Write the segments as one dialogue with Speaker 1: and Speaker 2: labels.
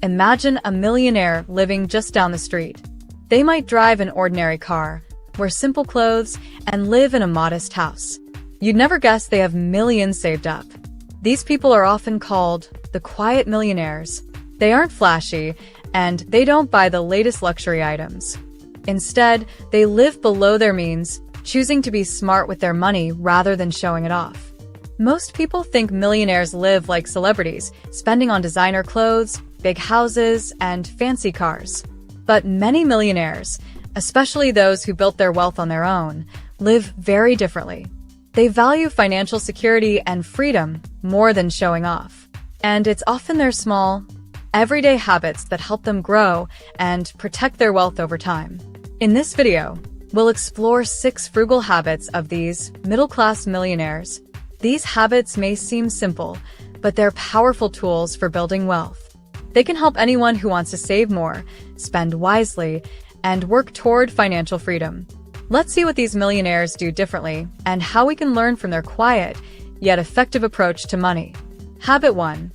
Speaker 1: Imagine a millionaire living just down the street. They might drive an ordinary car, wear simple clothes, and live in a modest house. You'd never guess they have millions saved up. These people are often called the quiet millionaires. They aren't flashy, and they don't buy the latest luxury items. Instead, they live below their means, choosing to be smart with their money rather than showing it off. Most people think millionaires live like celebrities, spending on designer clothes, big houses, and fancy cars. But many millionaires, especially those who built their wealth on their own, live very differently. They value financial security and freedom more than showing off. And it's often their small, everyday habits that help them grow and protect their wealth over time. In this video, we'll explore 6 frugal habits of these middle-class millionaires. These habits may seem simple, but they're powerful tools for building wealth. They can help anyone who wants to save more, spend wisely, and work toward financial freedom. Let's see what these millionaires do differently and how we can learn from their quiet, yet effective approach to money. Habit 1.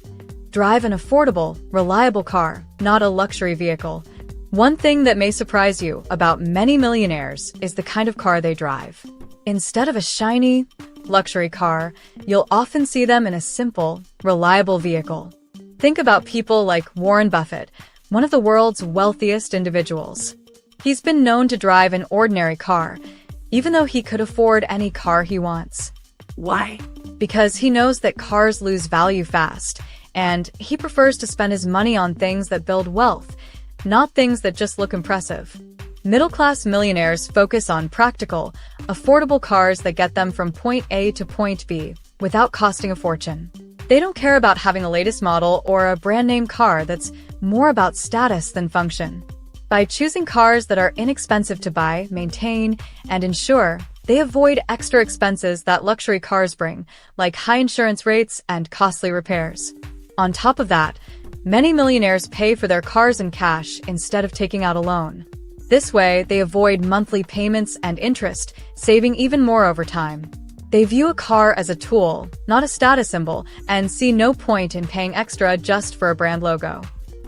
Speaker 1: Drive an affordable, reliable car, not a luxury vehicle. One thing that may surprise you about many millionaires is the kind of car they drive. Instead of a shiny, luxury car, you'll often see them in a simple, reliable vehicle. Think about people like Warren Buffett, one of the world's wealthiest individuals. He's been known to drive an ordinary car, even though he could afford any car he wants.
Speaker 2: Why?
Speaker 1: Because he knows that cars lose value fast, and he prefers to spend his money on things that build wealth, not things that just look impressive. Middle-class millionaires focus on practical, affordable cars that get them from point A to point B without costing a fortune. They don't care about having the latest model or a brand-name car that's more about status than function. By choosing cars that are inexpensive to buy, maintain, and insure, they avoid extra expenses that luxury cars bring, like high insurance rates and costly repairs. On top of that, many millionaires pay for their cars in cash instead of taking out a loan. This way, they avoid monthly payments and interest, saving even more over time. They view a car as a tool, not a status symbol, and see no point in paying extra just for a brand logo.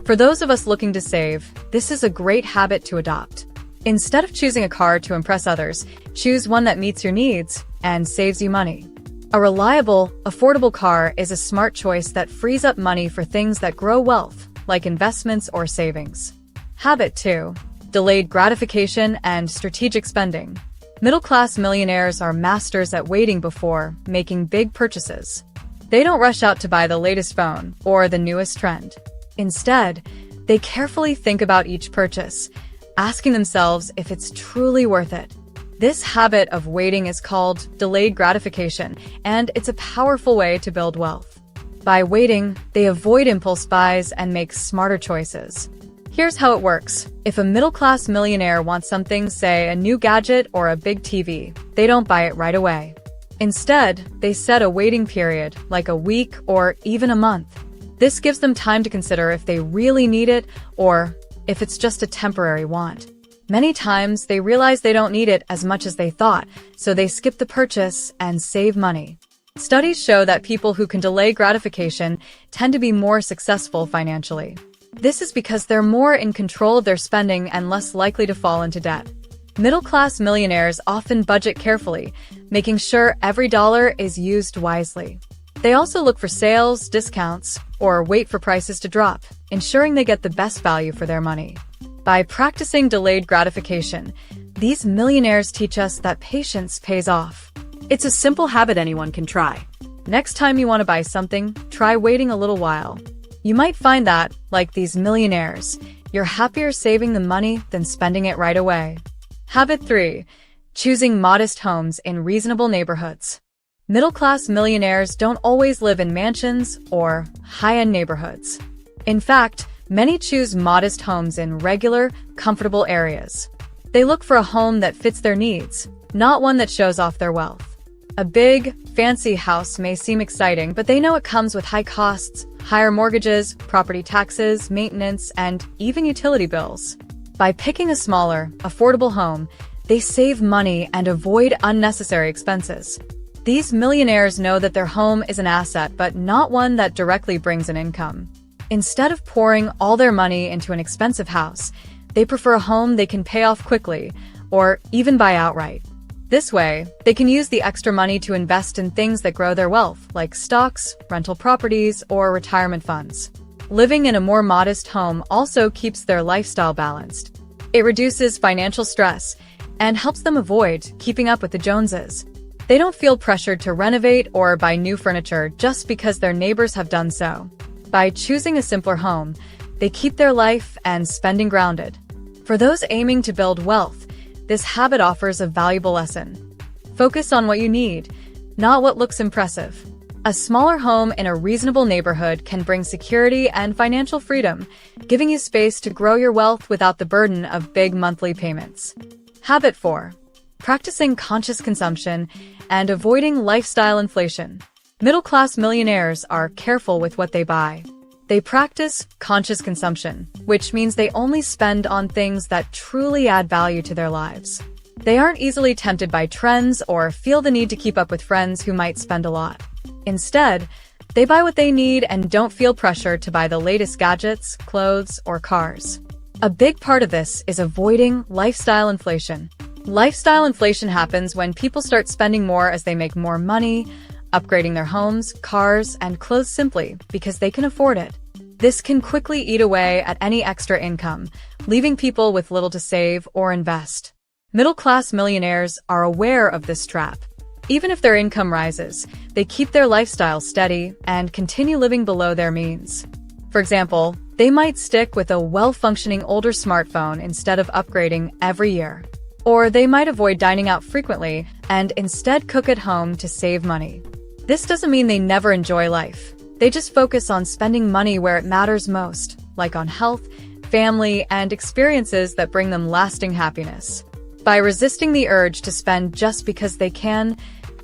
Speaker 1: For those of us looking to save, this is a great habit to adopt. Instead of choosing a car to impress others, choose one that meets your needs and saves you money. A reliable, affordable car is a smart choice that frees up money for things that grow wealth, like investments or savings. Habit 2. Delayed gratification and strategic spending. Middle-class millionaires are masters at waiting before making big purchases. They don't rush out to buy the latest phone or the newest trend. Instead, they carefully think about each purchase, asking themselves if it's truly worth it. This habit of waiting is called delayed gratification, and it's a powerful way to build wealth. By waiting, they avoid impulse buys and make smarter choices. Here's how it works. If a middle-class millionaire wants something, say a new gadget or a big TV, they don't buy it right away. Instead, they set a waiting period, like a week or even a month. This gives them time to consider if they really need it or if it's just a temporary want. Many times, they realize they don't need it as much as they thought, so they skip the purchase and save money. Studies show that people who can delay gratification tend to be more successful financially. This is because they're more in control of their spending and less likely to fall into debt. Middle-class millionaires often budget carefully, making sure every dollar is used wisely. They also look for sales, discounts, or wait for prices to drop, ensuring they get the best value for their money. By practicing delayed gratification, these millionaires teach us that patience pays off.
Speaker 2: It's a simple habit anyone can try.
Speaker 1: Next time you want to buy something, try waiting a little while. You might find that, like these millionaires, you're happier saving the money than spending it right away. Habit 3. Choosing modest homes in reasonable neighborhoods. Middle-class millionaires don't always live in mansions or high-end neighborhoods. In fact, many choose modest homes in regular, comfortable areas. They look for a home that fits their needs, not one that shows off their wealth. A big, fancy house may seem exciting, but they know it comes with high costs, higher mortgages, property taxes, maintenance, and even utility bills. By picking a smaller, affordable home, they save money and avoid unnecessary expenses. These millionaires know that their home is an asset, but not one that directly brings an income. Instead of pouring all their money into an expensive house, they prefer a home they can pay off quickly or even buy outright. This way, they can use the extra money to invest in things that grow their wealth, like stocks, rental properties, or retirement funds. Living in a more modest home also keeps their lifestyle balanced. It reduces financial stress and helps them avoid keeping up with the Joneses. They don't feel pressured to renovate or buy new furniture just because their neighbors have done so. By choosing a simpler home, they keep their life and spending grounded. For those aiming to build wealth, this habit offers a valuable lesson. Focus on what you need, not what looks impressive. A smaller home in a reasonable neighborhood can bring security and financial freedom, giving you space to grow your wealth without the burden of big monthly payments. Habit 4. Practicing conscious consumption and avoiding lifestyle inflation. Middle-class millionaires are careful with what they buy. They practice conscious consumption, which means they only spend on things that truly add value to their lives. They aren't easily tempted by trends or feel the need to keep up with friends who might spend a lot. Instead, they buy what they need and don't feel pressure to buy the latest gadgets, clothes, or cars. A big part of this is avoiding lifestyle inflation. Lifestyle inflation happens when people start spending more as they make more money, upgrading their homes, cars, and clothes simply because they can afford it. This can quickly eat away at any extra income, leaving people with little to save or invest. Middle-class millionaires are aware of this trap. Even if their income rises, they keep their lifestyle steady and continue living below their means. For example, they might stick with a well-functioning older smartphone instead of upgrading every year. Or they might avoid dining out frequently and instead cook at home to save money. This doesn't mean they never enjoy life. They just focus on spending money where it matters most, like on health, family, and experiences that bring them lasting happiness. By resisting the urge to spend just because they can,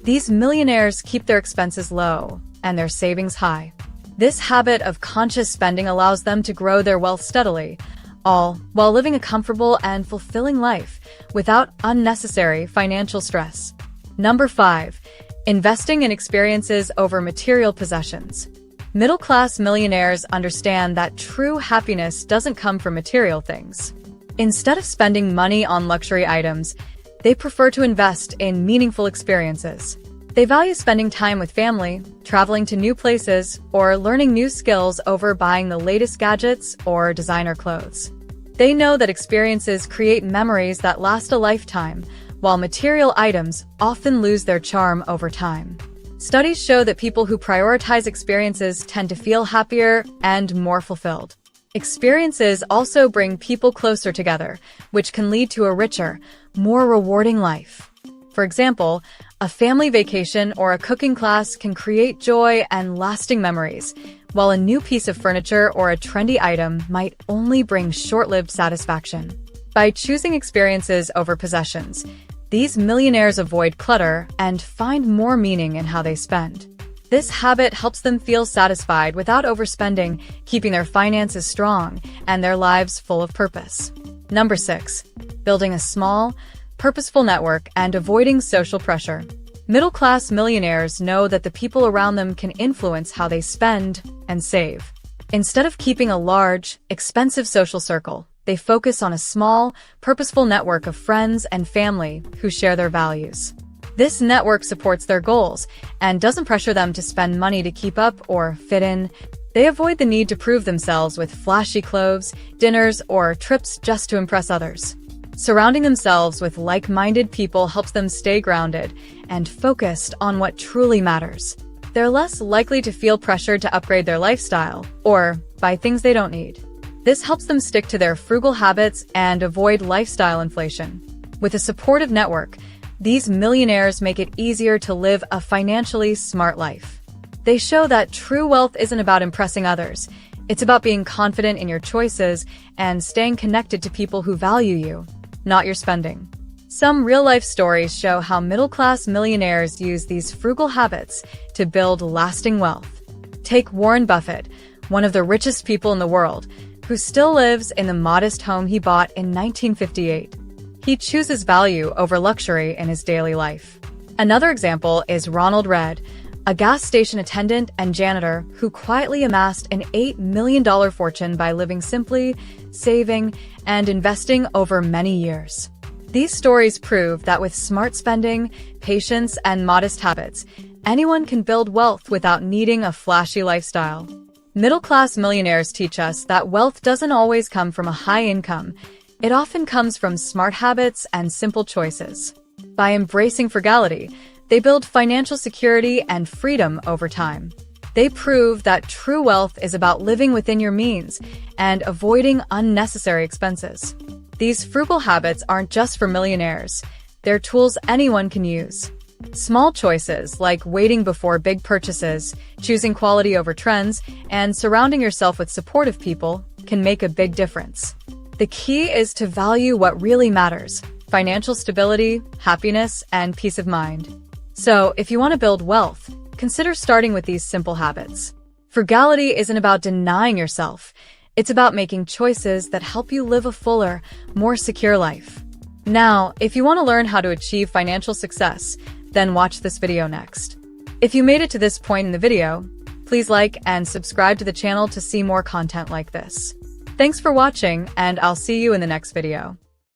Speaker 1: these millionaires keep their expenses low and their savings high. This habit of conscious spending allows them to grow their wealth steadily, all while living a comfortable and fulfilling life without unnecessary financial stress. Number 5. Investing in experiences over material possessions. Middle-class millionaires understand that true happiness doesn't come from material things. Instead of spending money on luxury items, they prefer to invest in meaningful experiences. They value spending time with family, traveling to new places, or learning new skills over buying the latest gadgets or designer clothes. They know that experiences create memories that last a lifetime, while material items often lose their charm over time. Studies show that people who prioritize experiences tend to feel happier and more fulfilled. Experiences also bring people closer together, which can lead to a richer, more rewarding life. For example, a family vacation or a cooking class can create joy and lasting memories, while a new piece of furniture or a trendy item might only bring short-lived satisfaction. By choosing experiences over possessions, these millionaires avoid clutter and find more meaning in how they spend. This habit helps them feel satisfied without overspending, keeping their finances strong and their lives full of purpose. Number 6. Building a small, purposeful network and avoiding social pressure. Middle-class millionaires know that the people around them can influence how they spend and save. Instead of keeping a large, expensive social circle, they focus on a small, purposeful network of friends and family who share their values. This network supports their goals and doesn't pressure them to spend money to keep up or fit in. They avoid the need to prove themselves with flashy clothes, dinners, or trips just to impress others. Surrounding themselves with like-minded people helps them stay grounded and focused on what truly matters. They're less likely to feel pressured to upgrade their lifestyle or buy things they don't need. This helps them stick to their frugal habits and avoid lifestyle inflation. With a supportive network, these millionaires make it easier to live a financially smart life. They show that true wealth isn't about impressing others. It's about being confident in your choices and staying connected to people who value you, not your spending. Some real-life stories show how middle-class millionaires use these frugal habits to build lasting wealth. Take Warren Buffett, one of the richest people in the world, who still lives in the modest home he bought in 1958. He chooses value over luxury in his daily life. Another example is Ronald Reagan, a gas station attendant and janitor who quietly amassed an $8 million fortune by living simply, saving, and investing over many years. These stories prove that with smart spending, patience, and modest habits, anyone can build wealth without needing a flashy lifestyle. Middle-class millionaires teach us that wealth doesn't always come from a high income. It often comes from smart habits and simple choices. By embracing frugality, they build financial security and freedom over time. They prove that true wealth is about living within your means and avoiding unnecessary expenses. These frugal habits aren't just for millionaires. They're tools anyone can use. Small choices like waiting before big purchases, choosing quality over trends, and surrounding yourself with supportive people can make a big difference. The key is to value what really matters: financial stability, happiness, and peace of mind. So, if you want to build wealth, consider starting with these simple habits. Frugality isn't about denying yourself. It's about making choices that help you live a fuller, more secure life. Now, if you want to learn how to achieve financial success, then watch this video next. If you made it to this point in the video, please like and subscribe to the channel to see more content like this. Thanks for watching, and I'll see you in the next video.